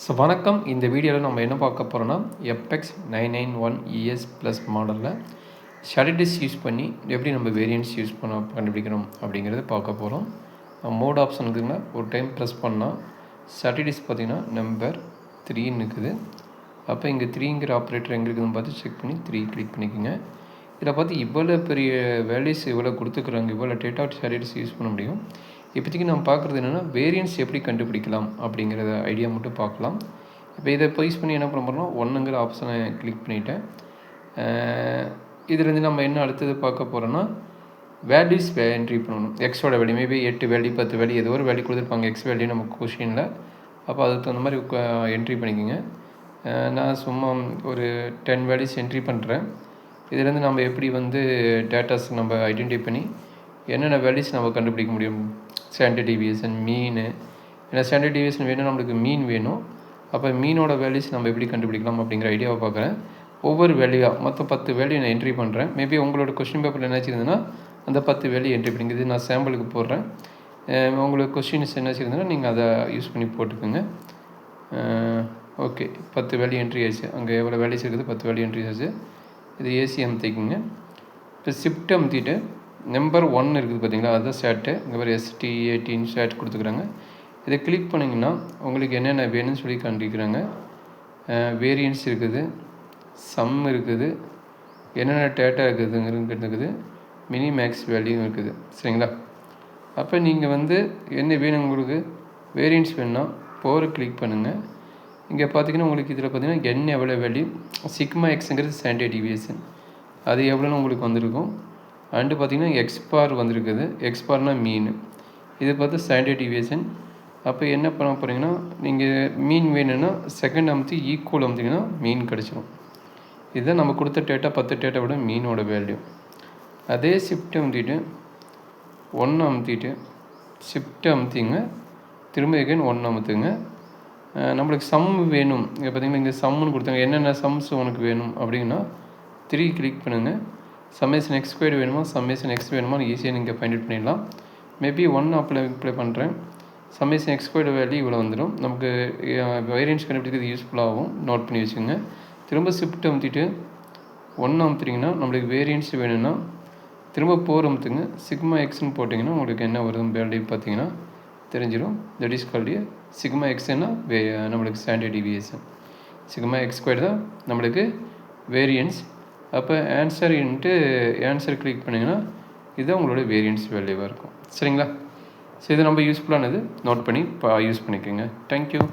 வணக்கம். இந்த வீடியோவில் நம்ம என்ன பார்க்க போகிறோன்னா எப்எக்ஸ் 991 ES ப்ளஸ் மாடலில் ஷார்டிஸ் யூஸ் பண்ணி எப்படி நம்ம வேரியன்ட்ஸ் யூஸ் பண்ண கண்டுபிடிக்கணும் அப்படிங்கிறத பார்க்க போகிறோம். மோட் ஆப்ஷன் இருக்குதுங்க, ஒரு டைம் ப்ரெஸ் பண்ணால் ஷார்டிஸ் பார்த்திங்கன்னா நம்பர் 3ன்னு இருக்குது. அப்போ இங்கே 3ங்கிற ஆப்ரேட்டர் எங்கே இருக்குதுன்னு பார்த்து செக் பண்ணி 3 கிளிக் பண்ணிக்கோங்க. இதில் பார்த்து இவ்வளோ பெரிய வேல்யூஸ் இவ்வளோ கொடுத்துக்குறாங்க, இவ்வளோ டேட்டா ஷார்டிஸ் யூஸ் பண்ண முடியும். இப்போதைக்கு நம்ம பார்க்குறது என்னென்னா வேரியன்ட்ஸ் எப்படி கண்டுபிடிக்கலாம் அப்படிங்கிறத ஐடியா மட்டும் பார்க்கலாம். இப்போ இதை யூஸ் பண்ணி என்ன பண்ண போகிறோம்னா 1ங்கிற ஆப்ஷனை கிளிக் பண்ணிவிட்டேன். இதுலேருந்து நம்ம என்ன அடுத்தது பார்க்க போகிறோன்னா வேல்யூஸ் என்ட்ரி பண்ணணும். எக்ஸோட வேல்யூ மேபி 8 வேல்யூ 10 வேல்யூ ஏதோ ஒரு வேல்யூ கொடுத்துருப்பாங்க எக்ஸ் வேல்யூ நமக்கு கொஷினில். அப்போ அதுக்கு தகுந்த மாதிரி என்ட்ரி பண்ணிக்கோங்க. நான் சும்மா ஒரு 10 வேல்யூஸ் என்ட்ரி பண்ணுறேன். இதுலேருந்து நம்ம எப்படி டேட்டாஸ் நம்ம ஐடென்டிஃபை பண்ணி என்னென்ன வேல்யூஸ் நம்ம கண்டுபிடிக்க முடியும். ஸ்டாண்டர்ட் டிவியேஷன், மீனு. ஏன்னா ஸ்டாண்டர்ட் டிவியேஷன் வேணும், நம்மளுக்கு மீன் வேணும். அப்போ மீனோட வேல்யூஸ் நம்ம எப்படி கண்டுபிடிக்கலாம் அப்படிங்கிற ஐடியாவை பார்க்குறேன். ஒவ்வொரு வேல்யூவாக மொத்தம் 10 வேல்யூ நான் என்ட்ரி பண்ணுறேன். மேபி உங்களோட கொஸ்டின் பேப்பரில் என்ன வச்சுருந்ததுன்னா அந்த 10 வேல்யூ என்ட்ரி பண்ணிக்குது. நான் சாம்பிளுக்கு போடுறேன். உங்களுக்கு கொஸ்டின்ஸ் என்ன வச்சுருந்ததுன்னா நீங்கள் அதை யூஸ் பண்ணி போட்டுக்கோங்க. ஓகே, 10 வேல்யூ என்ட்ரி ஆச்சு. அங்கே எவ்வளோ வேல்யூஸ் இருக்குது, 10 வேல்யூ என்ட்ரி ஆச்சு. இது ஏசி அமுத்திக்குங்க. இப்போ ஷிஃப்ட் அமுத்திட்டு நம்பர் 1 இருக்குது பார்த்தீங்களா, அதுதான் ஸ்டாட்டு. இங்கே ஒரு ST18 ஸ்டாட் கொடுத்துக்குறாங்க. இதை கிளிக் பண்ணிங்கன்னா உங்களுக்கு என்னென்ன வேணும்னு சொல்லி காண்பிக்கிறாங்க. வேரியன்ஸ் இருக்குது, சம் இருக்குது, என்னென்ன டேட்டா இருக்குது, மினி மேக்ஸ் வேல்யூ இருக்குது. சரிங்களா? அப்போ நீங்கள் என்ன வேணும், உங்களுக்கு வேரியன்ஸ் வேணும்னா கிளிக் பண்ணுங்கள். இங்கே பார்த்தீங்கன்னா உங்களுக்கு இதில் பார்த்தீங்கன்னா என்ன எவ்வளோ வேல்யூ, சிக்மா எக்ஸுங்கிறது ஸ்டாண்டர்ட் டிவியேஷன், அது எவ்வளோன்னு உங்களுக்கு வந்திருக்கும். அண்டு பார்த்திங்கன்னா எக்ஸ்பார் வந்திருக்குது. எக்ஸ்பார்னால் மீன், இது பார்த்து ஸ்டாண்டர்ட் டிவியேஷன். அப்போ என்ன பண்ண போகிறீங்கன்னா நீங்கள் மீன் வேணும்னா செகண்ட் அமுத்தி ஈக்குவல் அமுத்திங்கன்னா மீன் கிடச்சிடும். இதுதான் நம்ம கொடுத்த டேட்டா 10 டேட்டா விட மீனோட வேல்யூ. அதே ஷிஃப்ட் அமுத்திட்டு 1 அமுத்திட்டு ஷிஃப்ட் அமுத்திங்க, திரும்ப எகைன் 1 அமுத்துங்க. நம்மளுக்கு சம் வேணும். இங்கே பார்த்திங்கன்னா இங்கே சம்முன்னு கொடுத்தாங்க. என்னென்ன சம்ஸ் உனக்கு வேணும் அப்படின்னா 3 கிளிக் பண்ணுங்கள். சம்மேஷன் எக்ஸ் ஸ்கொயர் வேணுமா, சம்மேஷன் எக்ஸ் வேணுமா ஈஸியாக நீங்கள் ஃபைண்ட் அவுட் பண்ணிடலாம். மேபி 1 அப்ளை பண்ணுறேன். சம்மேஷன் எக்ஸ் ஸ்கொயர் வேல்யூ இவ்வளோ வந்துடும். நமக்கு வேரியன்ஸ் கண்டுபிடிக்கிறது யூஸ்ஃபுல்லாகவும் நோட் பண்ணி வச்சுக்கோங்க. திரும்ப ஷிஃப்ட் அமுத்திட்டு 1 அமுத்துட்டிங்கன்னா நம்மளுக்கு வேரியன்ஸ் வேணும்னா திரும்ப 4 அமுத்துங்க. சிக்மா எக்ஸ்ன்னு போட்டிங்கன்னா உங்களுக்கு என்ன வருது வேல்யூ பார்த்தீங்கன்னா தெரிஞ்சிடும். தட் இஸ் கால்டு சிக்மா எக்ஸ்னா நம்மளுக்கு standard deviation. Sigma X square தான் நம்மளுக்கு வேரியன்ஸ். அப்போ ஆன்சர் கிளிக் பண்ணிங்கன்னா இதுதான் உங்களோட வேரியன்ஸ் வேல்யூவாக இருக்கும். சரிங்களா? ஸோ இது ரொம்ப யூஸ்ஃபுல்லானது, நோட் பண்ணி யூஸ் பண்ணிக்கோங்க. தேங்க்யூ.